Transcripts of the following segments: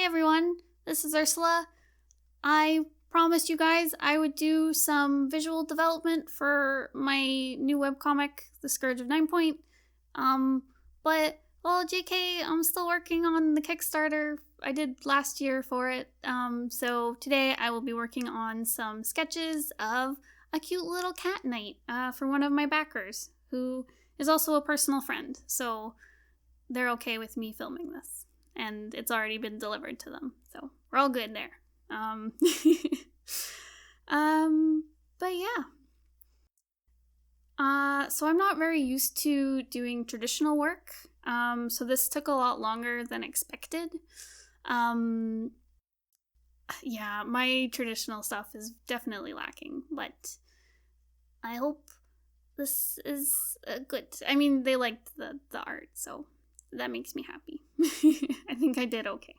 Hey everyone, this is Ursula. I promised you guys I would do some visual development for my new webcomic, The Scourge of 9 Point. Well, JK, I'm still working on the Kickstarter I did last year for it. So today I will be working on some sketches of a cute little cat knight for one of my backers, who is also a personal friend. So they're okay with me filming this. And it's already been delivered to them, so we're all good there. But yeah. So I'm not very used to doing traditional work, so this took a lot longer than expected. Yeah, my traditional stuff is definitely lacking, but I hope this is good. I mean, they liked the art, so that makes me happy. I think I did okay.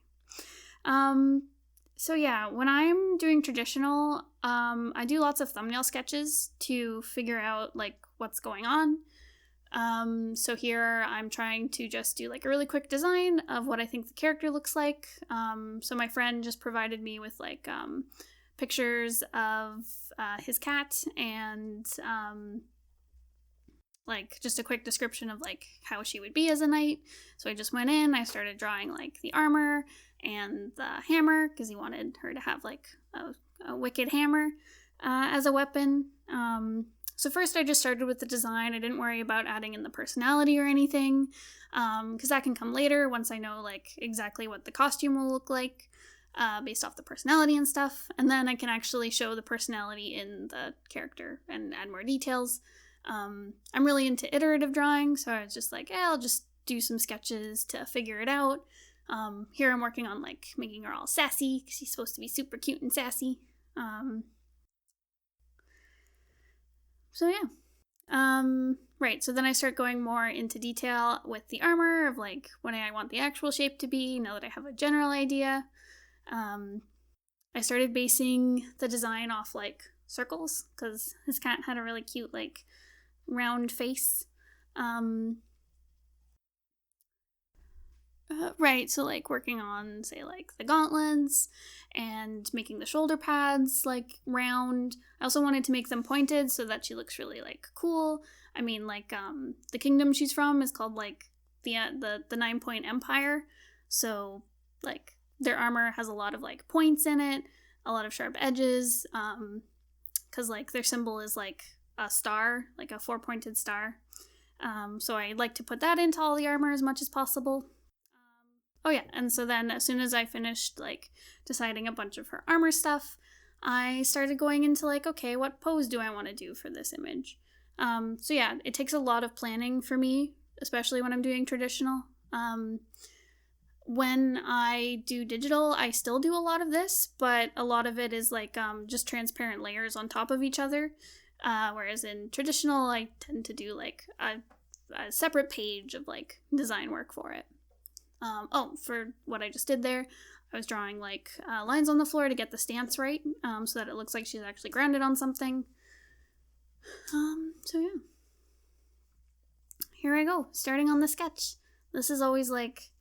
So yeah, when I'm doing traditional, I do lots of thumbnail sketches to figure out like what's going on. So here I'm trying to just do like a really quick design of what I think the character looks like. So my friend just provided me with like pictures of his cat and like just a quick description of like how she would be as a knight. So I just went in, I started drawing like the armor and the hammer because he wanted her to have like a wicked hammer as a weapon. So first I just started with the design. I didn't worry about adding in the personality or anything because that can come later once I know like exactly what the costume will look like based off the personality and stuff. And then I can actually show the personality in the character and add more details. I'm really into iterative drawing, so I was just like, I'll just do some sketches to figure it out. Here I'm working on like making her all sassy because she's supposed to be super cute and sassy. So yeah. Right, so then I start going more into detail with the armor of like what I want the actual shape to be now that I have a general idea. I started basing the design off like circles because his cat had a really cute like round face. Right, so like working on say like the gauntlets and making the shoulder pads like round. I also wanted to make them pointed so that she looks really like cool. I mean like the kingdom she's from is called like the 9 Point Empire. So like their armor has a lot of like points in it, a lot of sharp edges, cuz like their symbol is like a star, like a 4-pointed star. So I like to put that into all the armor as much as possible. Oh yeah, and so then as soon as I finished like deciding a bunch of her armor stuff, I started going into like, okay, what pose do I want to do for this image? So yeah, it takes a lot of planning for me, especially when I'm doing traditional. When I do digital, I still do a lot of this, but a lot of it is like just transparent layers on top of each other. Whereas in traditional, I tend to do like a separate page of like design work for it. For what I just did there, I was drawing like lines on the floor to get the stance right, so that it looks like she's actually grounded on something. So yeah. Here I go, starting on the sketch. This is always like,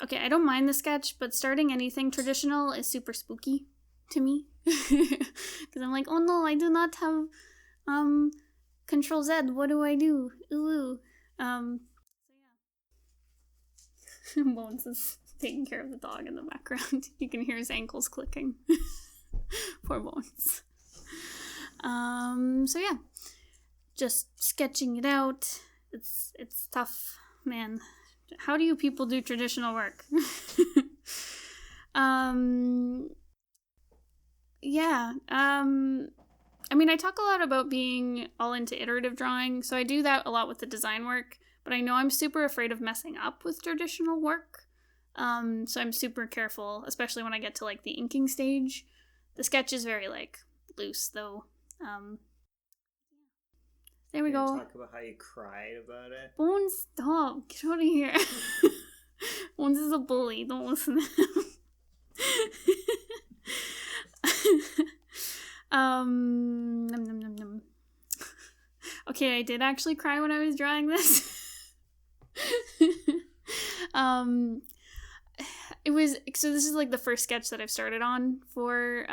okay, I don't mind the sketch, but starting anything traditional is super spooky to me. Because I'm like, oh no, I do not have Control Z, what do I do? Ooh. So yeah. Bones is taking care of the dog in the background. You can hear his ankles clicking. Poor Bones. So yeah. Just sketching it out. It's tough, man. How do you people do traditional work? Yeah. I mean, I talk a lot about being all into iterative drawing, so I do that a lot with the design work, but I know I'm super afraid of messing up with traditional work. So I'm super careful, especially when I get to like the inking stage. The sketch is very like loose though. There we go. Talk about how you cried about it. Bones, stop. Get out of here. Bones is a bully. Don't listen to him. Okay, I did actually cry when I was drawing this. it was, so this is like the first sketch that I've started on for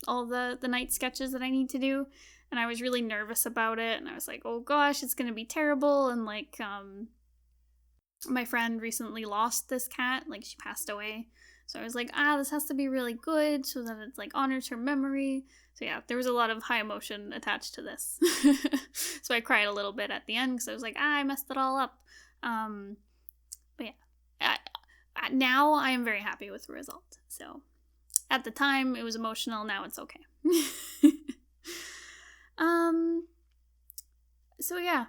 all the night sketches that I need to do, and I was really nervous about it, and I was like, oh gosh, it's gonna be terrible, and like my friend recently lost this cat, like she passed away, so I was like, this has to be really good so that it like honors her memory. So yeah, there was a lot of high emotion attached to this. So I cried a little bit at the end because I was like, I messed it all up. But yeah, now I am very happy with the result. So at the time it was emotional, now it's okay. So yeah,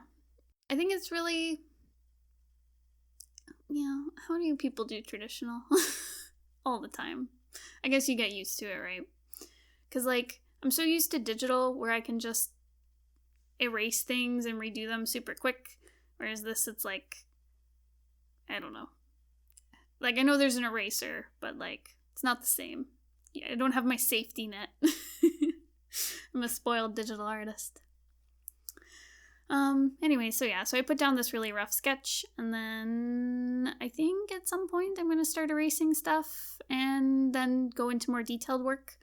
I think it's really, how do people do traditional? All the time. I guess you get used to it, right? Because like, I'm so used to digital where I can just erase things and redo them super quick, whereas this, it's like, I don't know. Like, I know there's an eraser, but like, it's not the same. Yeah, I don't have my safety net. I'm a spoiled digital artist. Anyway, so I put down this really rough sketch, and then I think at some point I'm going to start erasing stuff and then go into more detailed work.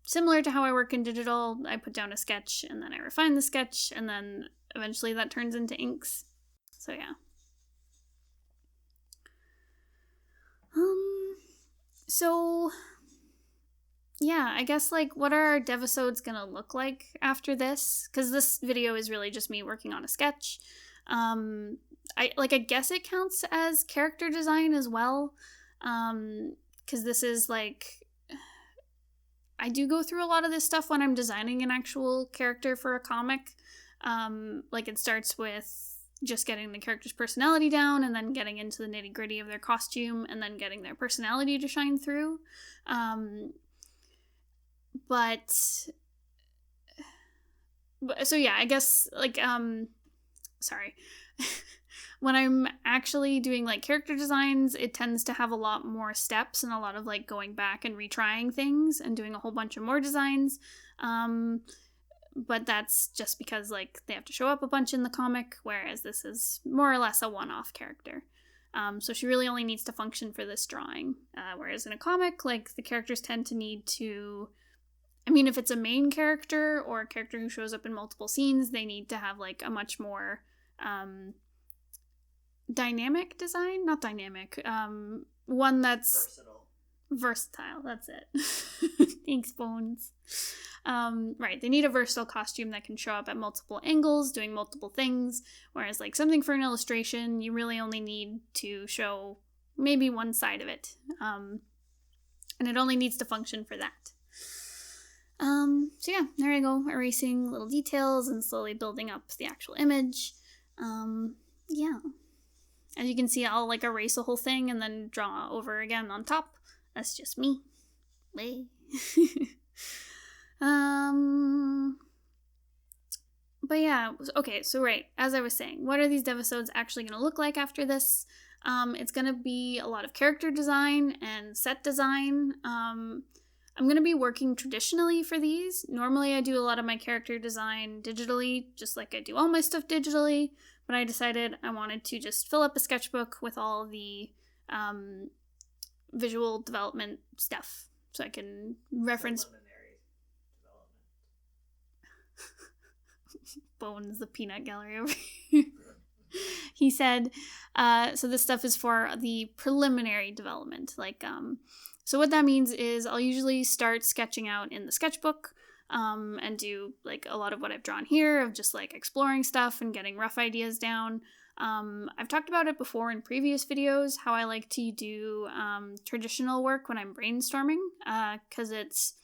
Similar to how I work in digital, I put down a sketch and then I refine the sketch, and then eventually that turns into inks. So yeah. So yeah, I guess like, what are our devisodes gonna look like after this? Because this video is really just me working on a sketch. I guess it counts as character design as well. Because this is like, I do go through a lot of this stuff when I'm designing an actual character for a comic. Like, it starts with just getting the character's personality down, and then getting into the nitty-gritty of their costume, and then getting their personality to shine through. But so yeah, I guess like, sorry. When I'm actually doing like character designs, it tends to have a lot more steps and a lot of like going back and retrying things and doing a whole bunch of more designs. But that's just because like they have to show up a bunch in the comic, whereas this is more or less a one-off character. So she really only needs to function for this drawing. Whereas in a comic, like, the characters tend to need to, I mean, if it's a main character or a character who shows up in multiple scenes, they need to have like a much more dynamic design. Not dynamic. One that's versatile. That's it. Thanks, Bones. Right, they need a versatile costume that can show up at multiple angles, doing multiple things, whereas like something for an illustration, you really only need to show maybe one side of it, and it only needs to function for that. So yeah, there I go, erasing little details and slowly building up the actual image. Yeah, as you can see, I'll like erase the whole thing and then draw over again on top. That's just me. But yeah, okay, so right, as I was saying, what are these devisodes actually going to look like after this? It's going to be a lot of character design and set design. I'm going to be working traditionally for these. Normally I do a lot of my character design digitally, just like I do all my stuff digitally, but I decided I wanted to just fill up a sketchbook with all the visual development stuff, so I can reference... Bones, the peanut gallery over here. He said, so this stuff is for the preliminary development. Like, so what that means is I'll usually start sketching out in the sketchbook, and do like a lot of what I've drawn here of just like exploring stuff and getting rough ideas down. I've talked about it before in previous videos, how I like to do traditional work when I'm brainstorming, because it's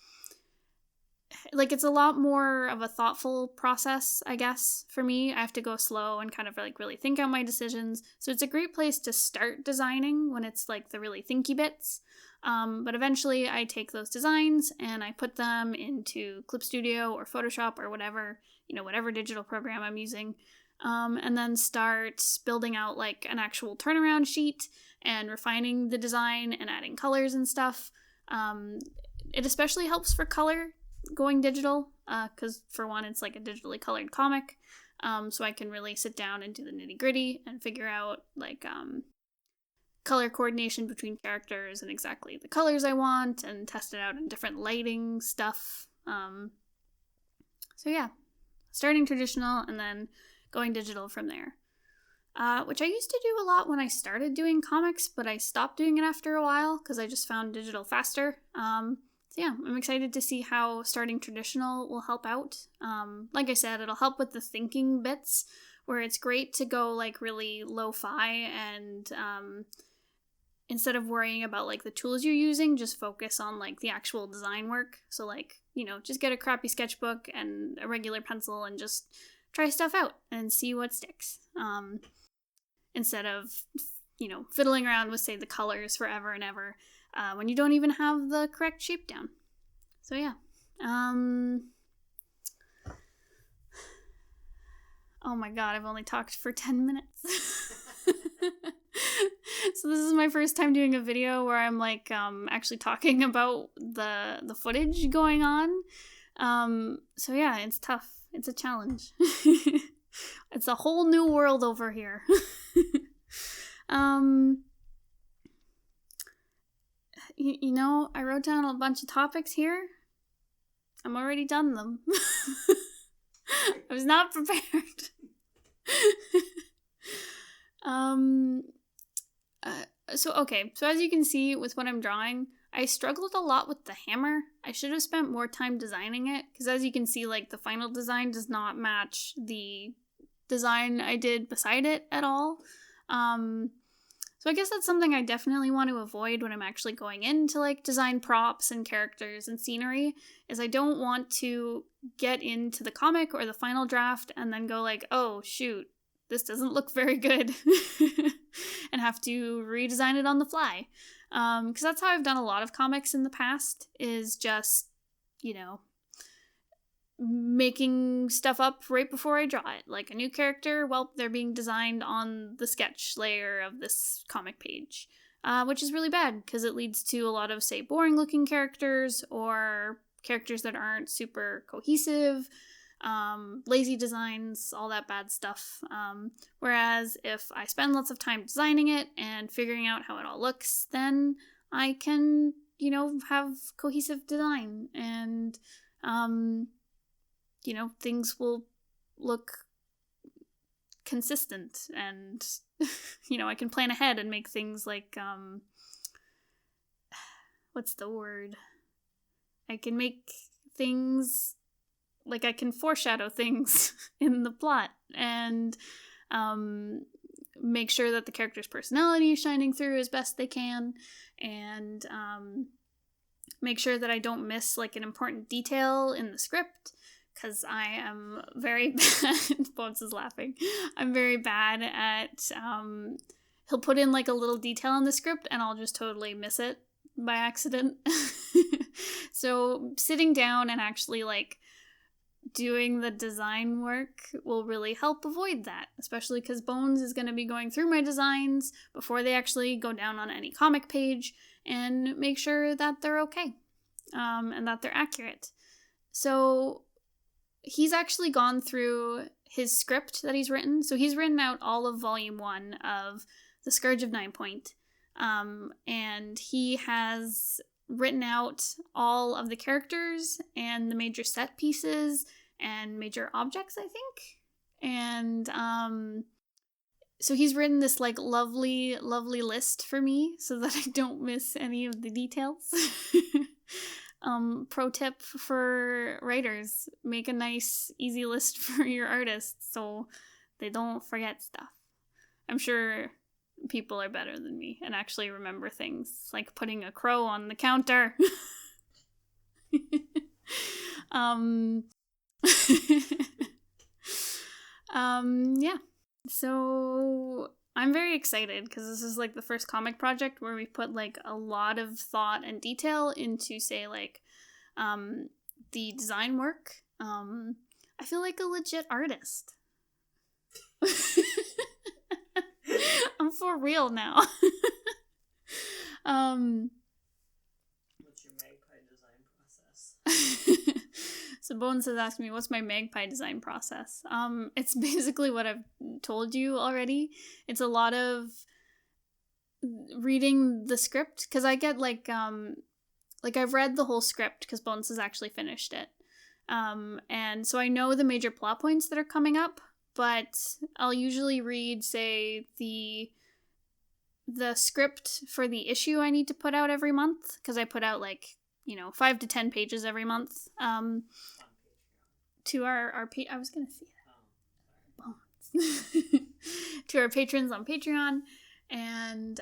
a lot more of a thoughtful process, I guess, for me. I have to go slow and kind of like really think out my decisions. So it's a great place to start designing when it's like the really thinky bits. But eventually I take those designs and I put them into Clip Studio or Photoshop or whatever, whatever digital program I'm using. And then start building out like an actual turnaround sheet and refining the design and adding colors and stuff. It especially helps for color going digital, because for one, it's like a digitally colored comic, so I can really sit down and do the nitty-gritty and figure out like color coordination between characters and exactly the colors I want, and test it out in different lighting stuff. So yeah, starting traditional and then going digital from there. Which I used to do a lot when I started doing comics, but I stopped doing it after a while because I just found digital faster. So yeah, I'm excited to see how starting traditional will help out. Like I said, it'll help with the thinking bits, where it's great to go like really lo-fi and instead of worrying about like the tools you're using, just focus on like the actual design work. So like, just get a crappy sketchbook and a regular pencil and just try stuff out and see what sticks. Instead of, fiddling around with, say, the colors forever and ever when you don't even have the correct shape down. So yeah. Oh my god, I've only talked for 10 minutes. So this is my first time doing a video where I'm like actually talking about the footage going on. So yeah, it's tough. It's a challenge. It's a whole new world over here. I wrote down a bunch of topics here. I'm already done them. I was not prepared. So as you can see with what I'm drawing, I struggled a lot with the hammer. I should have spent more time designing it, because as you can see, like, the final design does not match the design I did beside it at all. So I guess that's something I definitely want to avoid when I'm actually going into like design props and characters and scenery, is I don't want to get into the comic or the final draft and then go like, oh shoot, this doesn't look very good, and have to redesign it on the fly. Because that's how I've done a lot of comics in the past, is just, making stuff up right before I draw it. Like a new character, well, they're being designed on the sketch layer of this comic page, which is really bad because it leads to a lot of, say, boring looking characters or characters that aren't super cohesive, lazy designs, all that bad stuff. Whereas if I spend lots of time designing it and figuring out how it all looks, then I can, have cohesive design and, things will look consistent, and, I can plan ahead and make things like, what's the word? I can make things, like I can foreshadow things in the plot, and, make sure that the character's personality is shining through as best they can, and, make sure that I don't miss, like, an important detail in the script, because I am very bad. Bones is laughing. I'm very bad at, he'll put in, like, a little detail in the script, and I'll just totally miss it by accident. So sitting down and actually, like, doing the design work will really help avoid that, especially because Bones is going to be going through my designs before they actually go down on any comic page and make sure that they're okay, and that they're accurate. So he's actually gone through his script that he's written. So he's written out all of Volume 1 of The Scourge of Ninepoint, and he has written out all of the characters and the major set pieces and major objects, I think. And so he's written this like lovely list for me so that I don't miss any of the details. Pro tip for writers: make a nice easy list for your artists so they don't forget stuff. I'm sure people are better than me and actually remember things, like putting a crow on the counter. Yeah. So I'm very excited because this is like the first comic project where we put like a lot of thought and detail into, say, like the design work. I feel like a legit artist. I'm for real now. What's your magpie design process? So Bones has asked me, what's my magpie design process? It's basically what I've told you already. It's a lot of reading the script, because I get like I've read the whole script because Bones has actually finished it. And so I know the major plot points that are coming up, but I'll usually read, say, the script for the issue I need to put out every month, because I put out 5 to 10 pages every month. To our I was gonna say that. To our patrons on Patreon. And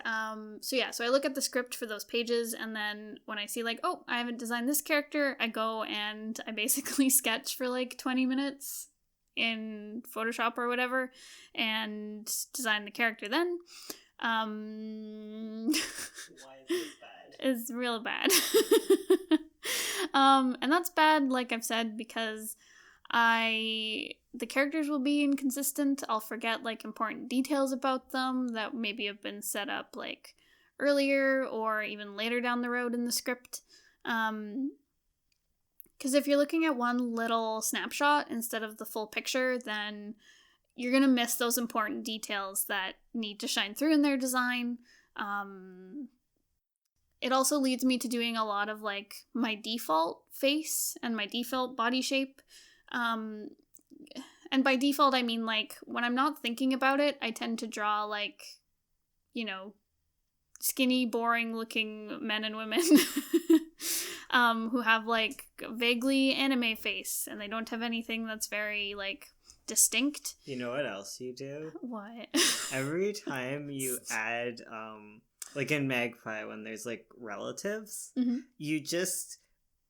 so I look at the script for those pages, and then when I see I haven't designed this character, I go and I basically sketch for 20 minutes in Photoshop or whatever and design the character then. Why is this bad? It's real bad. And that's bad, like I've said, because the characters will be inconsistent. I'll forget important details about them that maybe have been set up earlier or even later down the road in the script. Because if you're looking at one little snapshot instead of the full picture, then you're gonna miss those important details that need to shine through in their design. It also leads me to doing a lot of my default face and my default body shape. And by default, I mean when I'm not thinking about it, I tend to draw skinny, boring looking men and women who have vaguely anime face, and they don't have anything that's very distinct. You know what else you do? What? Every time you add in Magpie, when there's relatives, mm-hmm. you just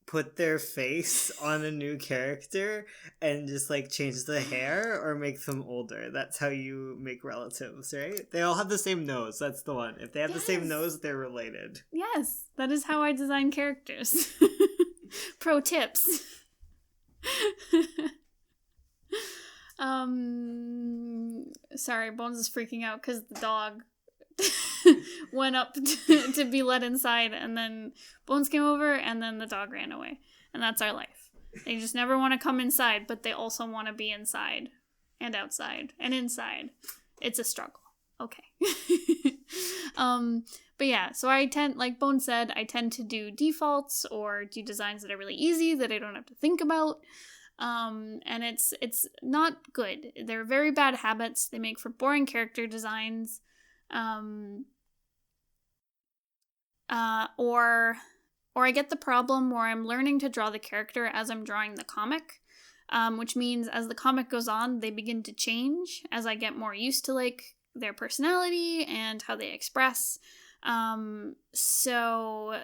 put their face on a new character and just change the hair or make them older. That's how you make relatives, right? They all have the same nose. That's the one. If they have the same nose, they're related. Yes, that is how I design characters. Pro tips. Sorry, Bones is freaking out because the dog went up to be let inside, and then Bones came over, and then the dog ran away. And that's our life. They just never want to come inside, but they also want to be inside and outside and inside. It's a struggle. Okay. But yeah, so I tend, like Bones said, I tend to do defaults or do designs that are really easy that I don't have to think about. And it's not good. They're very bad habits. They make for boring character designs. Or I get the problem where I'm learning to draw the character as I'm drawing the comic, which means as the comic goes on, they begin to change as I get more used to their personality and how they express. So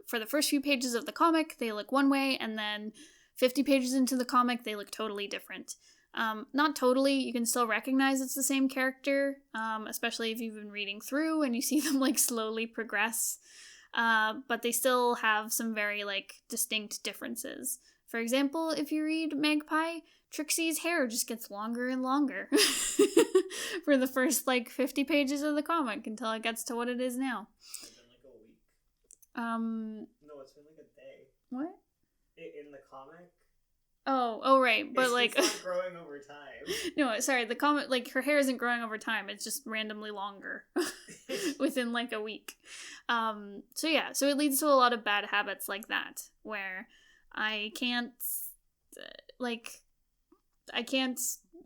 for the first few pages of the comic, they look one way, and then 50 pages into the comic, they look totally different. Not totally, you can still recognize it's the same character, especially if you've been reading through and you see them slowly progress. But they still have some very distinct differences. For example, if you read Magpie, Trixie's hair just gets longer and longer for the first 50 pages of the comic until it gets to what it is now. It's been a week. No, it's been a day. What? In the comic? Oh, right, but it's not growing over time. No, sorry, the comic, her hair isn't growing over time, it's just randomly longer within a week. So it leads to a lot of bad habits like that, where I can't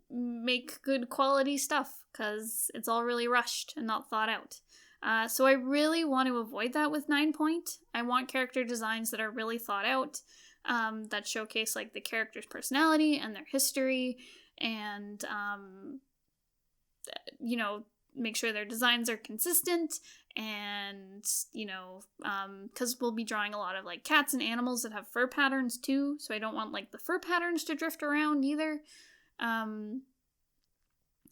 make good quality stuff because it's all really rushed and not thought out. So I really want to avoid that with 9 Point. I want character designs that are really thought out, that showcase the character's personality and their history, and make sure their designs are consistent, and because we'll be drawing a lot of cats and animals that have fur patterns too, so I don't want the fur patterns to drift around either.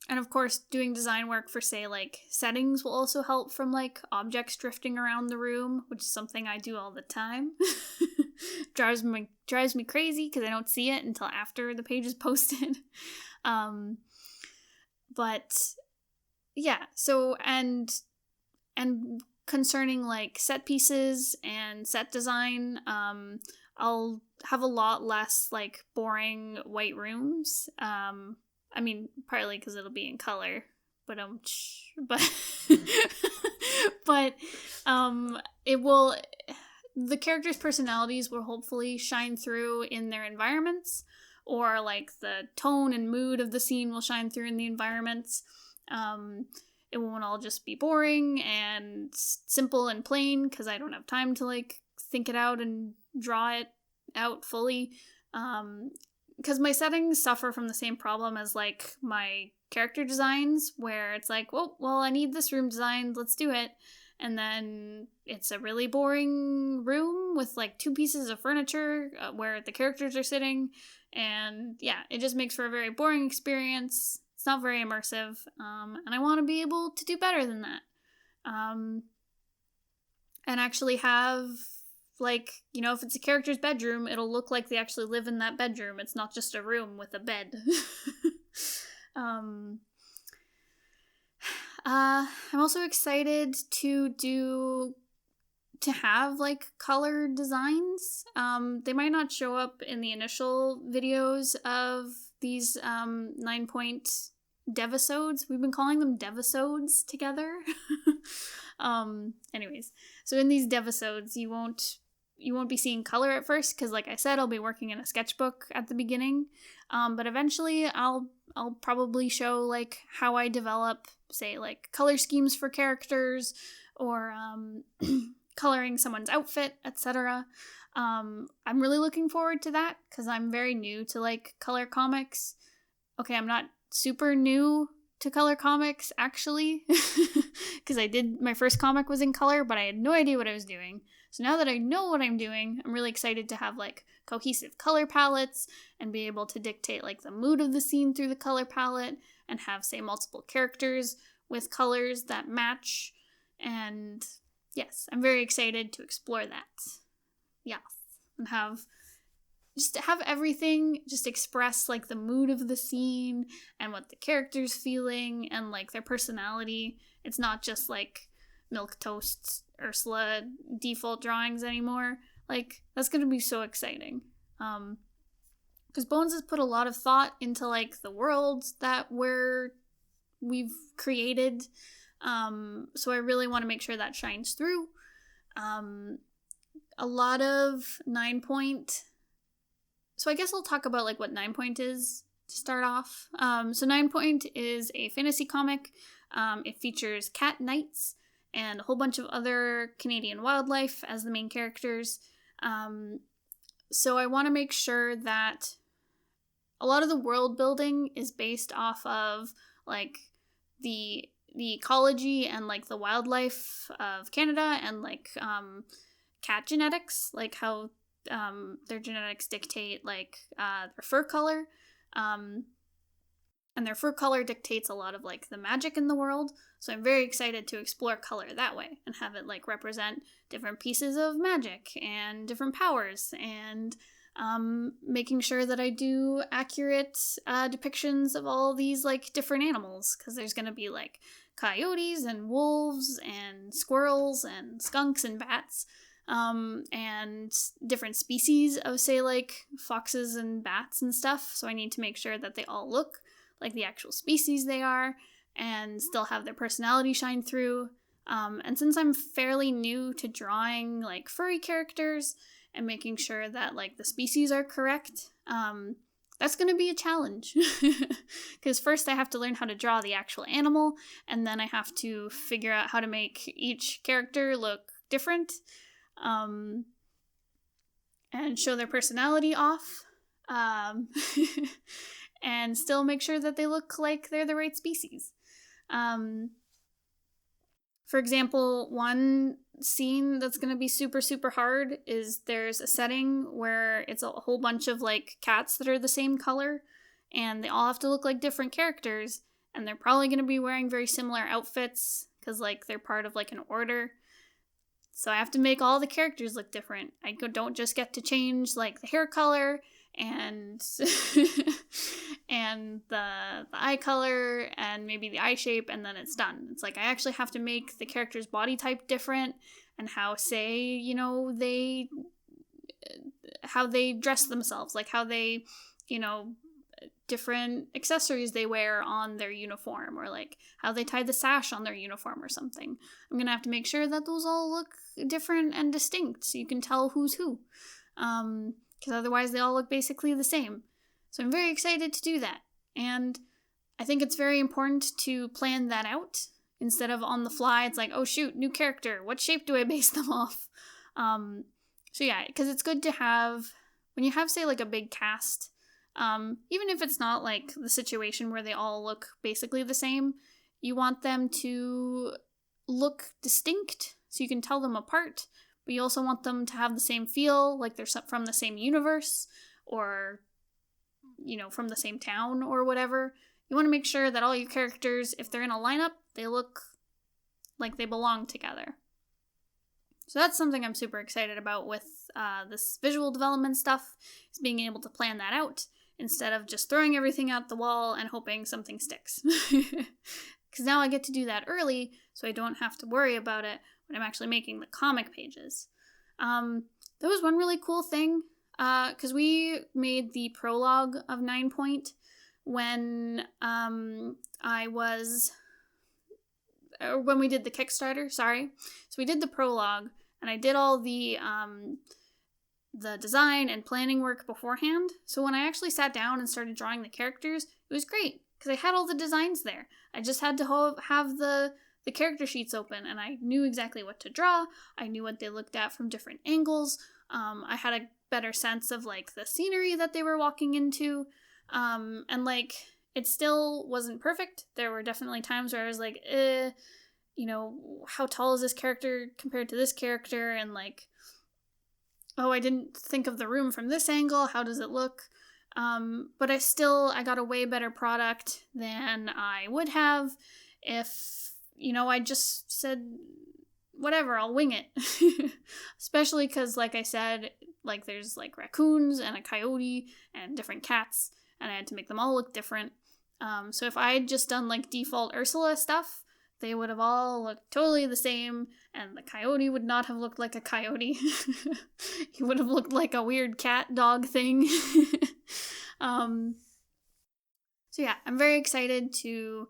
And of course, doing design work for, say, settings will also help from, objects drifting around the room, which is something I do all the time. drives me crazy because I don't see it until after the page is posted. But, yeah, so, and concerning, set pieces and set design, I'll have a lot less, boring white rooms. I mean, partly because it'll be in color, but but it will, the characters' personalities will hopefully shine through in their environments, or like the tone and mood of the scene will shine through in the environments. It won't all just be boring and simple and plain, because I don't have time to like think it out and draw it out fully. Because my settings suffer from the same problem as like my character designs, where it's like, well, I need this room designed, let's do it. And then it's a really boring room with like 2 pieces of furniture where the characters are sitting. And yeah, it just makes for a very boring experience. It's not very immersive. And I want to be able to do better than that. And actually have, like, you know, if it's a character's bedroom, it'll look like they actually live in that bedroom. It's not just a room with a bed. I'm also excited to have like color designs. They might not show up in the initial videos of these 9-point devisodes. We've been calling them devisodes together. Anyways, so in these devisodes, you won't be seeing color at first, because like I said, I'll be working in a sketchbook at the beginning. But eventually I'll probably show like how I develop, say, like color schemes for characters, or coloring someone's outfit, etc. I'm really looking forward to that, because I'm very new to like color comics. Okay, I'm not super new to color comics, actually, because my first comic was in color, but I had no idea what I was doing. So now that I know what I'm doing, I'm really excited to have like cohesive color palettes and be able to dictate like the mood of the scene through the color palette, and have, say, multiple characters with colors that match. And yes, I'm very excited to explore that. Yes, and have everything just express like the mood of the scene and what the character's feeling and like their personality. It's not just like milquetoast Ursula default drawings anymore. Like, that's gonna be so exciting. Because Bones has put a lot of thought into like the worlds that we've created. So I really want to make sure that shines through. A lot of 9-point. So I guess I'll talk about like what 9-point is to start off. So 9-point is a fantasy comic. It features cat knights and a whole bunch of other Canadian wildlife as the main characters. So I want to make sure that a lot of the world building is based off of like the ecology and like the wildlife of Canada, and like cat genetics, like how their genetics dictate like their fur color, and their fur color dictates a lot of like the magic in the world. So I'm very excited to explore color that way and have it like represent different pieces of magic and different powers, and making sure that I do accurate depictions of all these like different animals, because there's gonna be like coyotes and wolves and squirrels and skunks and bats, and different species of, say, like foxes and bats and stuff. So I need to make sure that they all look like the actual species they are and still have their personality shine through. And since I'm fairly new to drawing like furry characters and making sure that like the species are correct, that's going to be a challenge. Because first I have to learn how to draw the actual animal, and then I have to figure out how to make each character look different, and show their personality off, and still make sure that they look like they're the right species. For example, one scene that's going to be super, super hard is there's a setting where it's a whole bunch of like cats that are the same color, and they all have to look like different characters, and they're probably going to be wearing very similar outfits because like they're part of like an order. So I have to make all the characters look different. I don't just get to change like the hair color and and the eye color and maybe the eye shape, and then it's done. It's like I actually have to make the character's body type different, and how, say, you know, how they dress themselves, like how they, you know, different accessories they wear on their uniform, or like how they tie the sash on their uniform or something. I'm gonna have to make sure that those all look different and distinct so you can tell who's who. Because otherwise they all look basically the same. So I'm very excited to do that. And I think it's very important to plan that out instead of on the fly. It's like, oh shoot, new character. What shape do I base them off? So yeah, because it's good to have, when you have, say, like a big cast, even if it's not like the situation where they all look basically the same, you want them to look distinct so you can tell them apart, but you also want them to have the same feel, like they're from the same universe or, you know, from the same town or whatever. You want to make sure that all your characters, if they're in a lineup, they look like they belong together. So that's something I'm super excited about with this visual development stuff, is being able to plan that out instead of just throwing everything out the wall and hoping something sticks. Because now I get to do that early, so I don't have to worry about it when I'm actually making the comic pages. That was one really cool thing, because we made the prologue of 9 Point when when we did the Kickstarter, sorry. So we did the prologue, and I did all the design and planning work beforehand. So when I actually sat down and started drawing the characters, it was great, because I had all the designs there. I just had to have the character sheets open, and I knew exactly what to draw. I knew what they looked at from different angles. I had a better sense of, like, the scenery that they were walking into. And, like, it still wasn't perfect. There were definitely times where I was like, you know, how tall is this character compared to this character? And, like, oh, I didn't think of the room from this angle. How does it look? But I got a way better product than I would have if, you know, I just said, whatever, I'll wing it. Especially because, like I said, like, there's, like, raccoons and a coyote and different cats, and I had to make them all look different. So if I had just done, like, default Ursula stuff, they would have all looked totally the same, and the coyote would not have looked like a coyote. He would have looked like a weird cat dog thing. So yeah, I'm very excited to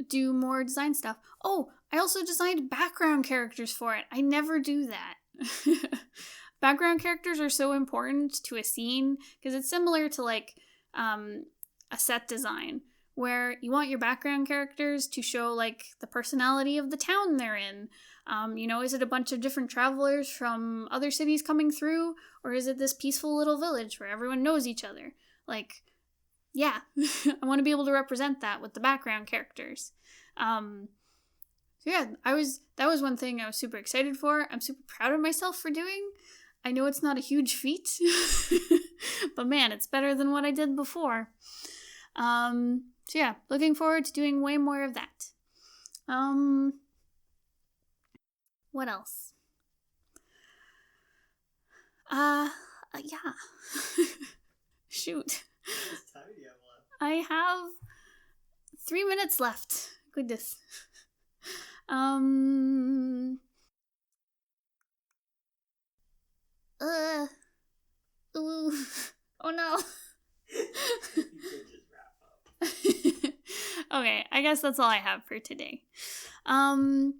do more design stuff. Oh, I also designed background characters for it. I never do that. Background characters are so important to a scene, because it's similar to, like, a set design, where you want your background characters to show, like, the personality of the town they're in. You know, is it a bunch of different travelers from other cities coming through, or is it this peaceful little village where everyone knows each other? Like, yeah, I want to be able to represent that with the background characters. So yeah, that was one thing I was super excited for. I'm super proud of myself for doing. I know it's not a huge feat, but man, it's better than what I did before. So yeah, looking forward to doing way more of that. What else? Yeah. Shoot. How much time do you have left? I have 3 minutes left. Goodness. Ooh. Oh no. You could just wrap up. Okay, I guess that's all I have for today. Thank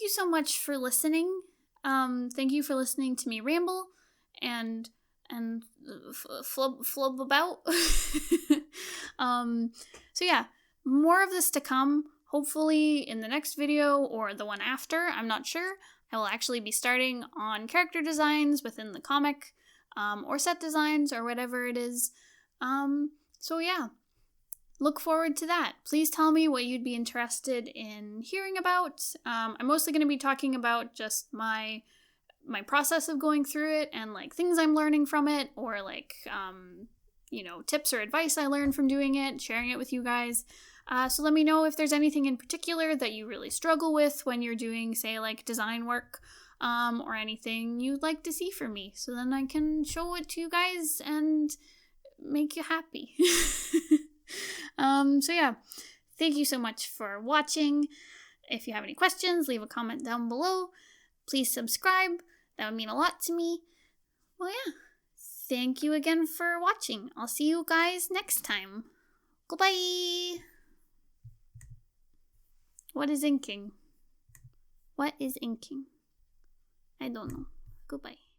you so much for listening. Thank you for listening to me ramble and flub about. So yeah, more of this to come, hopefully in the next video or the one after, I'm not sure. I will actually be starting on character designs within the comic, or set designs, or whatever it is. So yeah, look forward to that. Please tell me what you'd be interested in hearing about. I'm mostly going to be talking about just my process of going through it, and, like, things I'm learning from it, or, like, you know, tips or advice I learned from doing it, sharing it with you guys. So let me know if there's anything in particular that you really struggle with when you're doing, say, like, design work, or anything you'd like to see from me, so then I can show it to you guys and make you happy. So yeah, thank you so much for watching. If you have any questions, leave a comment down below. Please subscribe. That would mean a lot to me. Well, yeah. thank you again for watching. I'll see you guys next time. Goodbye. What is inking? What is inking? I don't know. Goodbye.